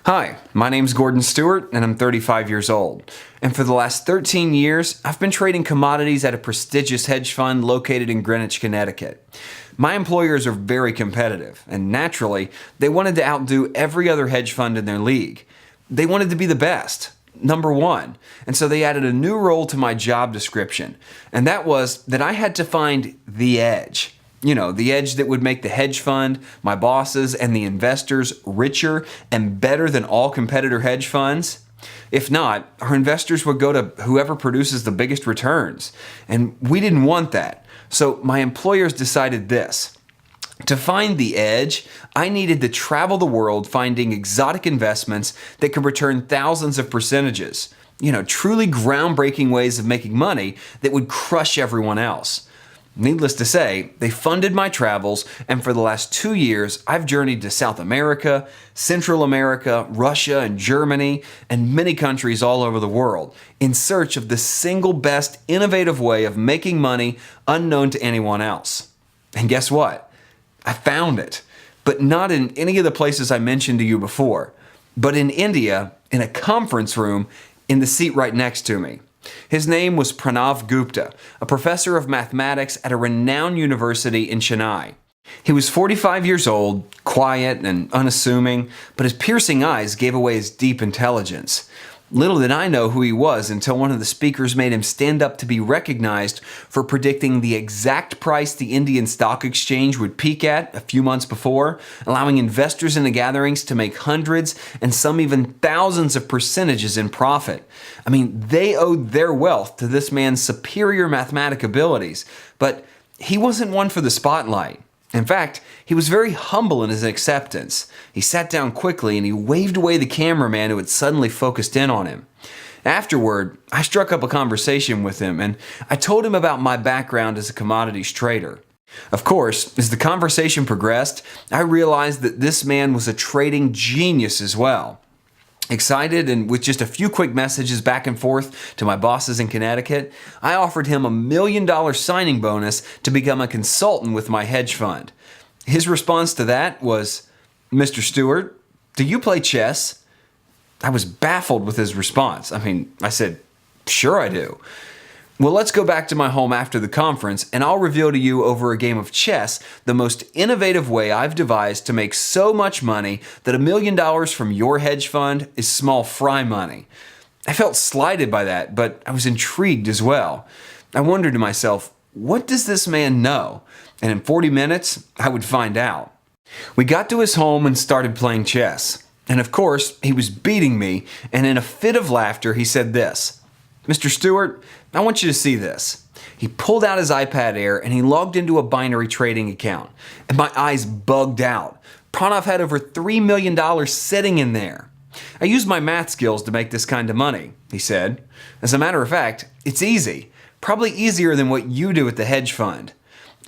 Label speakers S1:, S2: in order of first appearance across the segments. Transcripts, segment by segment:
S1: Hi, my name's Gordon Stewart and I'm 35 years old. And for the last 13 years, I've been trading commodities at a prestigious hedge fund located in Greenwich, Connecticut. My employers are very competitive, and naturally, they wanted to outdo every other hedge fund in their league. They wanted to be the best, number one. And so they added a new role to my job description, and that was that I had to find the edge. You know, the edge that would make the hedge fund, my bosses, and the investors richer and better than all competitor hedge funds. If not, our investors would go to whoever produces the biggest returns. And we didn't want that. So my employers decided this. To find the edge, I needed to travel the world finding exotic investments that could return thousands of percentages. Truly groundbreaking ways of making money that would crush everyone else. Needless to say, they funded my travels, and for the last 2 years, I've journeyed to South America, Central America, Russia, and Germany, and many countries all over the world in search of the single best innovative way of making money unknown to anyone else. And guess what? I found it, but not in any of the places I mentioned to you before, but in India, in a conference room, in the seat right next to me. His name was Pranav Gupta, a professor of mathematics at a renowned university in Chennai. He was 45 years old, quiet and unassuming, but his piercing eyes gave away his deep intelligence. Little did I know who he was until one of the speakers made him stand up to be recognized for predicting the exact price the Indian stock exchange would peak at a few months before, allowing investors in the gatherings to make hundreds and some even thousands of percentages in profit. I mean, they owed their wealth to this man's superior mathematic abilities, but he wasn't one for the spotlight. In fact, he was very humble in his acceptance. He sat down quickly and he waved away the cameraman who had suddenly focused in on him. Afterward, I struck up a conversation with him and I told him about my background as a commodities trader. Of course, as the conversation progressed, I realized that this man was a trading genius as well. Excited and with just a few quick messages back and forth to my bosses in Connecticut, I offered him $1 million signing bonus to become a consultant with my hedge fund. His response to that was, "Mr. Stewart, do you play chess?" I was baffled with his response. I said, "Sure I do." "Well, let's go back to my home after the conference and I'll reveal to you over a game of chess the most innovative way I've devised to make so much money that $1 million from your hedge fund is small fry money." I felt slighted by that, but I was intrigued as well. I wondered to myself, what does this man know? And in 40 minutes, I would find out. We got to his home and started playing chess. And of course, he was beating me, and in a fit of laughter, he said this, "Mr. Stewart, I want you to see this." He pulled out his iPad Air and he logged into a binary trading account. And my eyes bugged out. Pranav had over $3 million sitting in there. "I use my math skills to make this kind of money," he said. "As a matter of fact, it's easy. Probably easier than what you do at the hedge fund."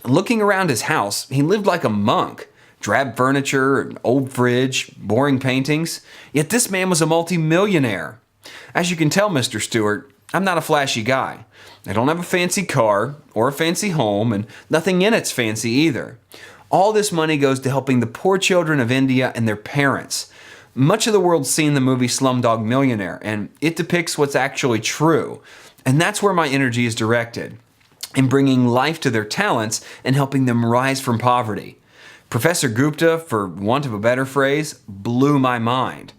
S1: Looking around his house, he lived like a monk. Drab furniture, an old fridge, boring paintings. Yet this man was a multi-millionaire. As you can tell, Mr. Stewart, I'm not a flashy guy. I don't have a fancy car or a fancy home, and nothing in it's fancy either. All this money goes to helping the poor children of India and their parents. Much of the world's seen the movie Slumdog Millionaire, and it depicts what's actually true. And that's where my energy is directed, in bringing life to their talents and helping them rise from poverty. Professor Gupta, for want of a better phrase, blew my mind.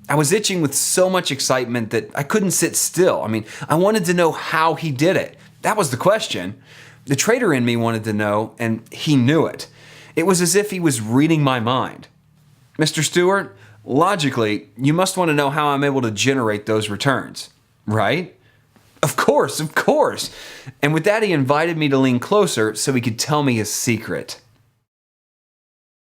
S1: I was itching with so much excitement that I couldn't sit still. I wanted to know how he did it. That was the question. The trader in me wanted to know, and he knew it. It was as if he was reading my mind. "Mr. Stewart, logically, you must want to know how I'm able to generate those returns, right?" Of course. And with that, he invited me to lean closer so he could tell me his secret.